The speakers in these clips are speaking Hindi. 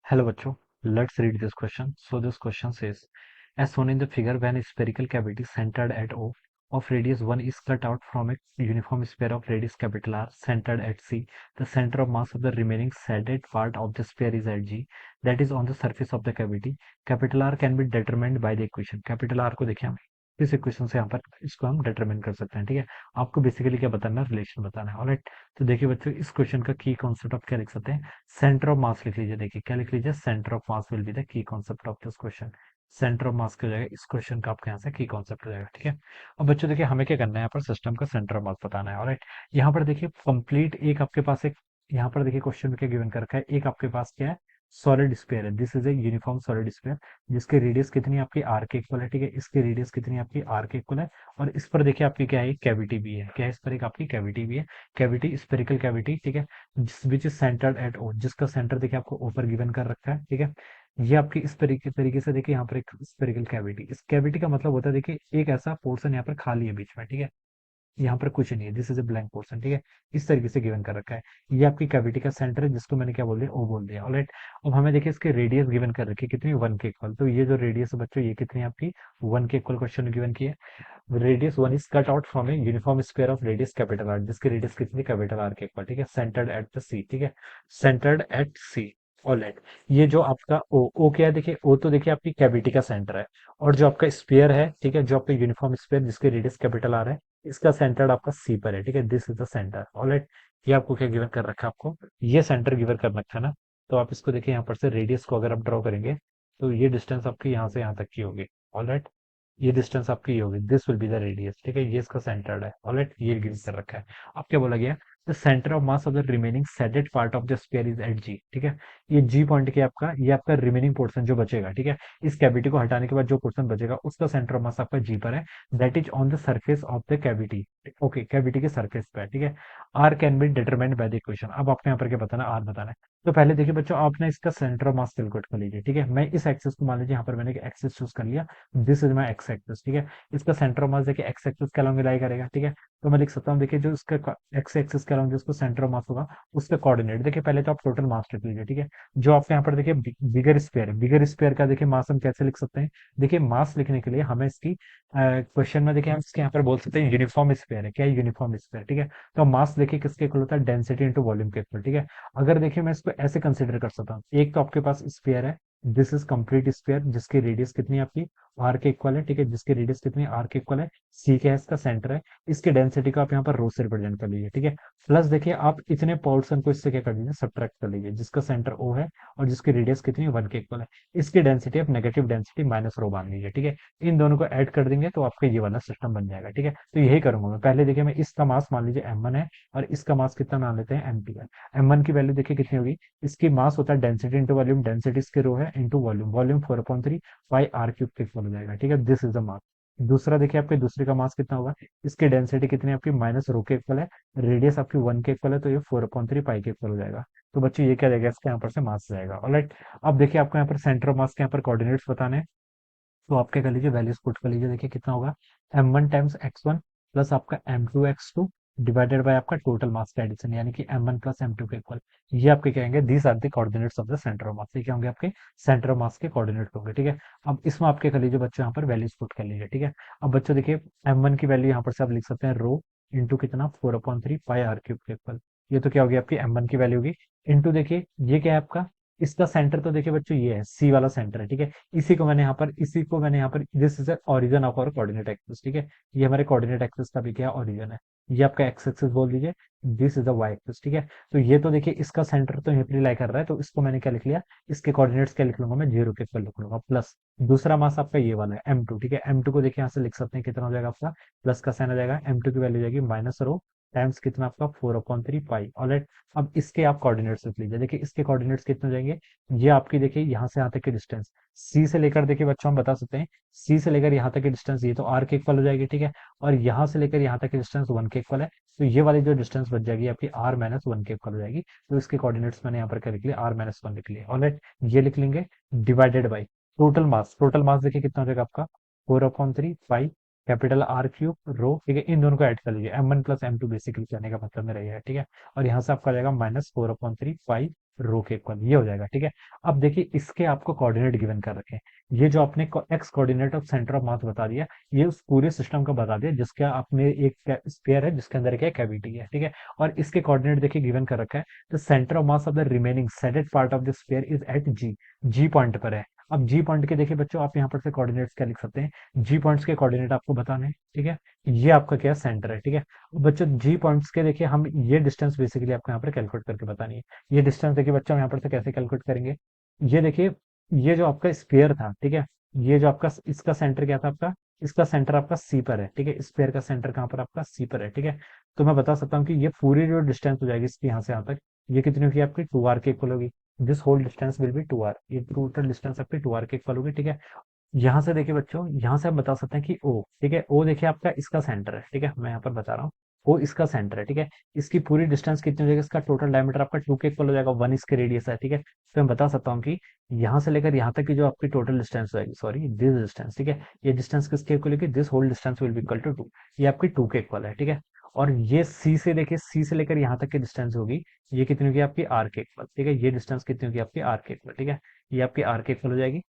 Hello बच्चों, let's read this question. So this question says, as shown in the figure, when a spherical cavity centered at O of radius 1 is cut out from a uniform sphere of radius capital R centered at C, the center of mass of the remaining shaded part of the sphere is at G, that is on the surface of the cavity. Capital R can be determined by the equation. Capital R को देखिए हम इस इक्वेशन से यहाँ पर इसको हम डिटरमिन कर सकते हैं, ठीक है। आपको बेसिकली क्या बताना है, रिलेशन बताना है। ऑलराइट, तो देखिए बच्चों, इस क्वेश्चन का की कॉन्सेप्ट आप क्या लिख सकते हैं, सेंटर ऑफ मास लिख लीजिए। देखिए क्या लिख लीजिए, centre of mass will be the key concept of this question. Centre of मास क्या हो जाएगा, इस क्वेश्चन का आपके यहाँ से की कॉन्सेप्ट हो जाएगा, ठीक है। अब बच्चों देखिए हमें क्या करना है, यहाँ पर सिस्टम का सेंटर ऑफ मास बताना है। ऑलराइट, यहाँ पर देखिए कंप्लीट एक आपके पास एक, यहाँ पर देखिए क्वेश्चन में क्या गिवन कर रखा है, एक आपके पास क्या है, सॉलिड स्फीयर है। This is a uniform solid sphere जिसकी रेडियस कितनी आपकी आर के इक्वल है, ठीक है। इसकी रेडियस कितनी आपकी आर के इक्वल है। और इस पर देखिए आपकी क्या है, कैविटी भी है। क्या है, इस पर एक आपकी कैविटी भी है, कैविटी स्फेरिकल कैविटी, ठीक है। विच इज सेंटर्ड एट ओ, जिसका सेंटर देखिए आपको ऊपर गिवन कर रखा है, ठीक है। ये आपकी इस तरीके से देखिए यहाँ पर एक स्फेरिकल कैविटी, इस कैविटी का मतलब होता है देखिए एक ऐसा पोर्शन यहाँ पर खाली है बीच में, ठीक है। यहाँ पर कुछ नहीं है, this is a blank portion, ठीक है। इस तरीके से गिवन कर रखा है। ये आपकी कैविटी का सेंटर है जिसको मैंने क्या बोल दिया, ओ बोल दिया। ऑलराइट, अब हमें देखिए इसके रेडियस गिवन कर रखी है कितनी, 1 के इक्वल। तो ये जो रेडियस है बच्चों, ये कितनी है आपकी, 1 के इक्वल क्वेश्चन गिवन की है। Radius 1 is cut out from a uniform square of radius capital R, जिसकी रेडियस कितनी, कैपिटल आर के इक्वल, ठीक है। सेंटर्ड एट द सी, ठीक है, सेंटर्ड एट सी। ऑलराइट, ये जो आपका ओ क्या है, देखिए ओ तो देखिए आपकी कैविटी का सेंटर है। और जो आपका स्फीयर है, ठीक है, जो आपका यूनिफॉर्म स्फीयर जिसकी रेडियस कैपिटल आर है, इसका सेंटर आपका सी पर है, ठीक है। This is the centre. Alright, ये आपको क्या गिवन कर रखा है, आपको ये सेंटर गिवन कर रखा है ना। तो आप इसको देखिए यहाँ पर से रेडियस को अगर आप ड्रॉ करेंगे तो ये डिस्टेंस आपकी यहाँ से यहाँ तक की होगी। ऑलराइट, ये डिस्टेंस आपकी ये होगी, this will be the radius, ठीक है। ये इसका सेंटर्ड है। ऑलराइट, ये गिवन कर रखा है। अब क्या बोला गया, the centre of mass of the remaining shaded part of the sphere is at G, ठीक है। ये जी पॉइंट के आपका, ये आपका रिमेनिंग पोर्शन जो बचेगा, ठीक है। इस कैविटी को हटाने के बाद जो पोर्शन बचेगा उसका सेंटर ऑफ मास आपका जी पर है, that is on the surface of the cavity. Okay, cavity के सरफेस पे है, ठीक है। R can be determined by the equation. अब आपने यहाँ पर क्या बताना, आर बताना है। तो पहले देखिए बच्चों, आपने इसका सेंटर ऑफ मास कैलकुलेट कर लीजिए, ठीक है। मैं इस एक्सिस को मान लीजिए, यहाँ पर मैंने एक्सिस चूज कर लिया, this is my x axis, ठीक है। इसका सेंटर ऑफ मास देखिए एक्स एक्सिस के अलॉन्ग लाई करेगा, ठीक है। तो मैं लिख सकता हूँ, देखिए जो इसका एक्स एक्सिस के अलॉन्ग जिसको सेंटर ऑफ मास होगा उसका कोऑर्डिनेट देखिए, पहले तो आप टोटल मास लिख लीजिए, ठीक है। जो आपके यहाँ पर देखिए बिगर स्पेयर है, बिगर स्पेयर का देखिए मास हम कैसे लिख सकते हैं, देखिए मास लिखने के लिए हमें इसकी क्वेश्चन में देखिए हम इसके यहाँ पर बोल सकते हैं यूनिफॉर्म स्पेयर है। क्या है, यूनिफॉर्म स्पेयर, ठीक है। तो मास देखिए किसके इक्वल होता है, डेंसिटी इंटू वॉल्यूम के इक्वल, ठीक है। अगर देखिए मैं इसको ऐसे कंसिडर कर सकता हूँ, एक तो आपके पास स्पेयर है, दिस इज कंप्लीट स्पेयर जिसकी रेडियस कितनी है आपकी, आर के इक्वल है, ठीक है। जिसकी रेडियस कितनी है, आर के इक्वल है, सी क्या है, इसका सेंटर है। इसकी डेंसिटी को आप यहाँ पर रो से रिप्रेजेंट कर लीजिए, ठीक है। प्लस देखिए आप इतने पोर्शन को इससे क्या कर लीजिए, सब्ट्रैक्ट कर लीजिए, जिसका सेंटर ओ है और जिसकी रेडियस कितनी है, 1 के इक्वल है। इसकी डेंसिटी आप नेगेटिव डेंसिटी माइनस रो मान लीजिए, ठीक है। इन दोनों को ऐड कर देंगे तो आपका ये वाला सिस्टम बन जाएगा, ठीक है। तो यही करूंगा मैं। पहले देखिए मैं इसका मास मान लीजिए M1 है और इसका मास कितना मान लेते हैं, M2 है। M1 की वैल्यू देखिए कितनी होगी, इसकी मास होता है डेंसिटी इंटू वॉल्यूम, डेंसिटी इसके रो है into volume, volume 4/3 pi R cube के इक्वल हो जाएगा, ठीक है। This is the mass. दूसरा देखिए आपके दूसरे का मास कितना होगा, इसकी डेंसिटी कितनी है आपकी, माइनस रो के इक्वल है, रेडियस आपकी 1 के इक्वल है, तो ये 4/3 पाई के इक्वल हो जाएगा। तो बच्चों ये क्या जाएगा, इसके यहाँ पर से मास जाएगा। ऑलराइट, अब देखिए आपको यहाँ पर सेंटर ऑफ मास के यहाँ पर कोऑर्डिनेट्स बताने हैं। तो आप क्या कर लीजिए, वैल्यूज पुट कर लीजिए। देखिए कितना होगा, M1 टाइम्स x1 प्लस आपका M2 x2 डिवाइडेड बाय आपका टोटल मास का एडिशन, यानी कि M1 प्लस M2 के इक्वल। ये आपके कहेंगे these are the coordinates of the centre of mass. ये क्या होंगे, आपके सेंटर ऑफ मास के कोऑर्डिनेट होंगे, ठीक है। अब इसमें आप क्या कर लीजिए बच्चों, यहाँ पर वैल्यूज पुट कर लीजिए, ठीक है। अब बच्चों देखिए M1 की वैल्यू यहाँ पर से आप लिख सकते हैं रो इंटू कितना, 4/3 पाई आर क्यूब के इक्वल। ये तो क्या होगी आपकी M1 की वैल्यू होगी, इंटू देखिए ये क्या है आपका, इसका सेंटर तो देखिए बच्चों ये है, सी वाला सेंटर है, ठीक है। इसी को मैंने यहाँ पर, this is origin of our coordinate axis, ठीक है। ये हमारे कोऑर्डिनेट एक्सिस का भी क्या ऑरिजन है, ये आपका एक्स एक्सिस बोल दीजिए, this is the Y axis, ठीक है। तो ये तो देखिए इसका सेंटर तो यहीं पर लाई कर रहा है, तो इसको मैंने क्या लिख लिया, इसके कोऑर्डिनेट्स क्या लिख लूंगा मैं, 0 के इक्वल लिख लूंगा, प्लस दूसरा मास आपका ये वाला है M2, ठीक है। M2 को देखिए यहाँ से लिख सकते हैं, कितना हो जाएगा आपका, प्लस का साइन आ जाएगा, M2 की वैल्यू जाएगी माइनस रो टाइम्स कितना आपका, 4/3 पाई। ऑलराइट, अब इसके आप कोऑर्डिनेट्स लिख लीजिए। देखिए इसके कोऑर्डिनेट्स कितने हो जाएंगे, ये आपकी देखिए यहाँ से यहाँ तक की डिस्टेंस, सी से लेकर देखिए बच्चों हम बता सकते हैं, सी से लेकर यहाँ तक की डिस्टेंस ये तो आर के इक्वल हो जाएगी, ठीक है। और यहाँ से लेकर यहाँ तक की डिस्टेंस 1 के इक्वल है, तो ये वाली जो डिस्टेंस बच जाएगी आपकी R-1 के इक्वल हो जाएगी। तो इसके कोऑर्डिनेट्स मैंने यहाँ पर क्या लिख लिया, R-1 लिख लिया। ऑलराइट, ये लिख लेंगे divided by total mass. Total mass देखिए कितना हो जाएगा आपका, 4/3 पाई कैपिटल आर क्यूब रो, ठीक है। इन दोनों को ऐड कर लीजिए, M1 प्लस M2 बेसिकली कहने का मतलब मेरा ये है, ठीक है। और यहाँ से आपका आ जाएगा माइनस 4/3 पाई रो के इक्वल, ये हो जाएगा। ठीक है, अब देखिए इसके आपको कोऑर्डिनेट गिवन कर रखे हैं। ये जो आपने x coordinate of centre of मास बता दिया, ये उस पूरे सिस्टम का बता दिया जिसका आपने एक स्फीयर है जिसके अंदर क्या कैविटी है। ठीक है, और इसके कोऑर्डिनेट देखिए गिवन कर रखा है। The centre of mass of the remaining shaded part of the sphere is at G, G point पर है। अब जी पॉइंट के देखिए बच्चों, आप यहाँ पर से कोऑर्डिनेट्स क्या लिख सकते हैं, जी पॉइंट्स के कोऑर्डिनेट आपको बताने हैं। ठीक है, ये आपका क्या सेंटर है। ठीक है, बच्चों जी पॉइंट्स के देखिए हम ये डिस्टेंस बेसिकली आपको यहाँ पर कैलकुलेट करके बतानी है। ये डिस्टेंस देखिए बच्चों हम यहाँ पर से कैसे कैलकुलेट करेंगे, ये देखिए, ये जो आपका स्फीयर था, ठीक है, ये जो आपका इसका सेंटर क्या था आपका, इसका सेंटर आपका सी पर है। ठीक है, स्फीयर का सेंटर कहाँ पर आपका सी पर है। ठीक है, तो मैं बता सकता हूँ कि ये पूरी जो डिस्टेंस हो जाएगी इसकी यहाँ से यहाँ तक, ये कितनी होगी आपकी 2r के इक्वल होगी। This whole distance will be 2r, ये टोटल डिस्टेंस आपकी 2r के इक्वल होगी। ठीक है, यहाँ से देखिए बच्चों, यहाँ से आप बता सकते हैं कि ओ, ठीक है, ओ देखिए आपका इसका सेंटर है। ठीक है, मैं यहाँ पर बता रहा हूँ, ओ इसका सेंटर है। ठीक है, इसकी पूरी डिस्टेंस कितनी हो जाएगी, इसका टोटल डायमीटर आपका 2 के इक्वल हो जाएगा, 1 इसके रेडियस है। ठीक है, तो मैं बता सकता हूँ कि यहाँ से लेकर यहाँ तक की जो आपकी टोटल डिस्टेंस होगी, सॉरी दिस डिस्टेंस, ठीक है, ये डिस्टेंस किसके इक्वल होगी, this whole distance will be equal to 2, ये आपकी 2 के इक्वल है। ठीक है, और ये सी से देखिए, सी से लेकर यहाँ तक की डिस्टेंस होगी, ये कितनी होगी आपकी आर के इक्वल। ठीक है, ये डिस्टेंस कितनी होगी आपकी आर के इक्वल। ठीक है, ये आपकी आर के इक्वल हो जाएगी।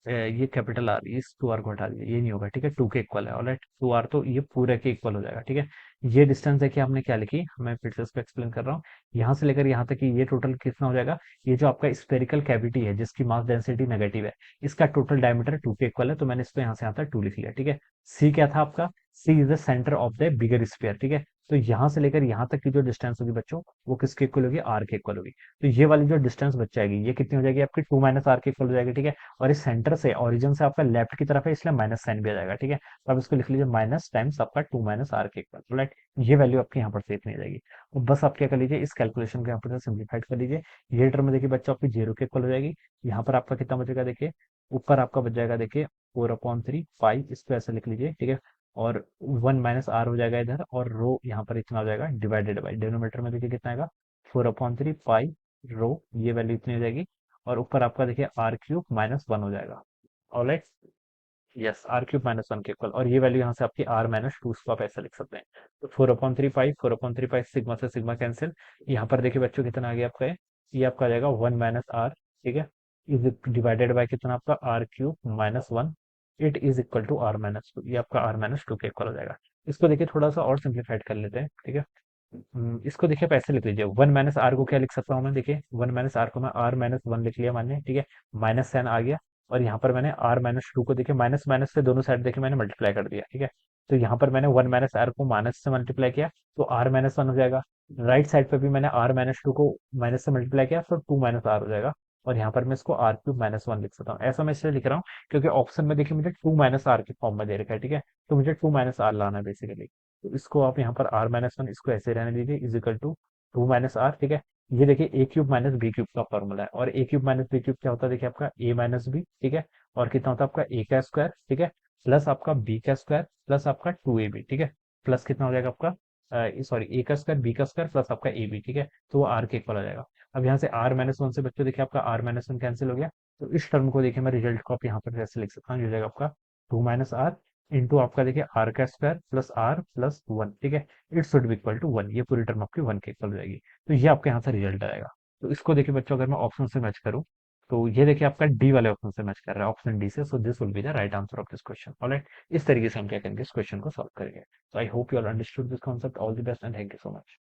ये कैपिटल आर, इस 2r को हटा दीजिए, ये नहीं होगा। ठीक है, 2 के इक्वल है, ऑलराइट, 2r तो ये पूरे के इक्वल हो जाएगा। ठीक है, ये डिस्टेंस देखिए हमने क्या लिखी, मैं फिर से इसको एक्सप्लेन कर रहा हूँ। यहाँ से लेकर यहाँ तक की ये टोटल कितना हो जाएगा, ये जो आपका स्फेरिकल कैविटी है जिसकी मास डेंसिटी नेगेटिव है, इसका टोटल डायमीटर 2 के इक्वल है, तो मैंने इसको यहाँ से यहाँ तक 2 लिख लिया। ठीक है, सी क्या था आपका, C is the centre of the bigger sphere. ठीक है, तो यहाँ से लेकर यहाँ तक की जो डिस्टेंस होगी बच्चों, वो किसके इक्वल होगी, आर के इक्वल होगी। तो ये वाली जो डिस्टेंस बच जाएगी, ये कितनी हो जाएगी आपकी 2 माइनस आर के इक्वल हो जाएगी। ठीक है, और इस सेंटर से ओरिजिन से आपका लेफ्ट की तरफ है, इसलिए माइनस साइन भी आ जाएगा। ठीक है, तो आप इसको लिख लीजिए माइनस टाइम्स आपका 2 माइनस आर के इक्वल, राइट। ये वैल्यू आपकी यहाँ पर से इतनी आ जाएगी। और बस आप क्या कर लीजिए, इस कैलकुलेशन को यहाँ पर सिंप्लीफाइड कर लीजिए। ये टर्म देखिए बच्चों आपकी 0 के इक्वल हो जाएगी। यहाँ पर आपका कितना बचेगा देखिए, ऊपर आपका बच जाएगा देखिए 4/3 पाई, इसको ऐसे लिख लीजिए। ठीक है, और 1 माइनस आर हो जाएगा इधर, और रो यहाँ पर इतना हो जाएगा डिवाइडेड बाई, डिनोमीटर में देखिए कितना आएगा 4/3 पाई रो, ये वैल्यू इतनी हो जाएगी। और ऊपर आपका देखिए r³ - 1 हो जाएगा। ऑलराइट, यस, r³ - 1 के इक्वल, और ये वैल्यू यहाँ से आपकी r-2, इसको आप ऐसा लिख सकते हैं। तो 4/3 पाई सिग्मा से सिग्मा कैंसिल, यहाँ पर देखिए बच्चों कितना आ गया आपका, ये आपका आ जाएगा 1 माइनस आर। ठीक है, इज डिवाइडेड बाय कितना आपका r³ - 1, it is equal to r-2, ये आपका r-2 के इक्वल हो जाएगा। इसको देखिए थोड़ा सा और सिंप्लीफाइड कर लेते हैं। ठीक है, इसको देखिए आप ऐसे लिख लीजिए, 1 माइनस आर को क्या लिख सकता हूँ मैं, देखिए 1 माइनस आर को मैं r-1 लिख लिया मानिए। ठीक है, माइनस साइन आ गया, और यहाँ पर मैंने r-2 को देखिए माइनस माइनस से दोनों साइड देखिए मैंने मल्टीप्लाई कर दिया। ठीक है, तो यहाँ पर मैंने 1 माइनस आर को माइनस से मल्टीप्लाई किया, तो r-1 हो जाएगा। राइट साइड पर भी मैंने r-2 को माइनस से मल्टीप्लाई किया, तो 2 माइनस आर हो जाएगा। और यहाँ पर मैं इसको r³ - 1 लिख सकता हूँ। ऐसा मैं इसलिए लिख रहा हूँ क्योंकि ऑप्शन में देखिए मुझे 2 माइनस आर के फॉर्म में दे रखा है। ठीक है, तो मुझे 2 माइनस आर लाना है बेसिकली। तो इसको आप यहाँ पर r-1, इसको ऐसे रहने दीजिए, is equal to 2 minus R. ठीक है, ये देखिए a³ - b³ का फॉर्मूला है, और a³ - b³ क्या होता है देखिए आपका a-b। ठीक है, और कितना होता है आपका a का स्क्वायर। ठीक है, प्लस आपका b का स्क्वायर, प्लस आपका 2ab। ठीक है, प्लस कितना हो जाएगा आपका, सॉरी, a का स्क्वायर, b का स्क्वायर, प्लस आपका ab। ठीक है, तो वो r के इक्वल हो जाएगा। अब यहाँ से r-1 से बच्चों देखिए आपका r-1 कैंसिल हो गया, तो इस टर्म को देखिए मैं रिजल्ट को आप यहाँ पर ऐसे लिख सकता हूँ, ये हो जाएगा आपका 2 माइनस आर इंटू आपका देखिए आर का स्क्वायर प्लस आर प्लस 1। ठीक है, it should be equal to 1, ये पूरी टर्म आपकी 1 के इक्वल हो जाएगी। तो ये आपके यहाँ से रिजल्ट आएगा। तो इसको देखिए बच्चों, अगर मैं ऑप्शन से मैच करूँ, तो ये देखिए आपका डी वाले ऑप्शन से मैच कर रहा है, ऑप्शन डी से। So this will be the right answer of this question. Alright, इस तरीके से हम क्या करेंगे, इस क्वेश्चन को सॉल्व करेंगे। So I hope you all understood this concept. All the best and thank you so much.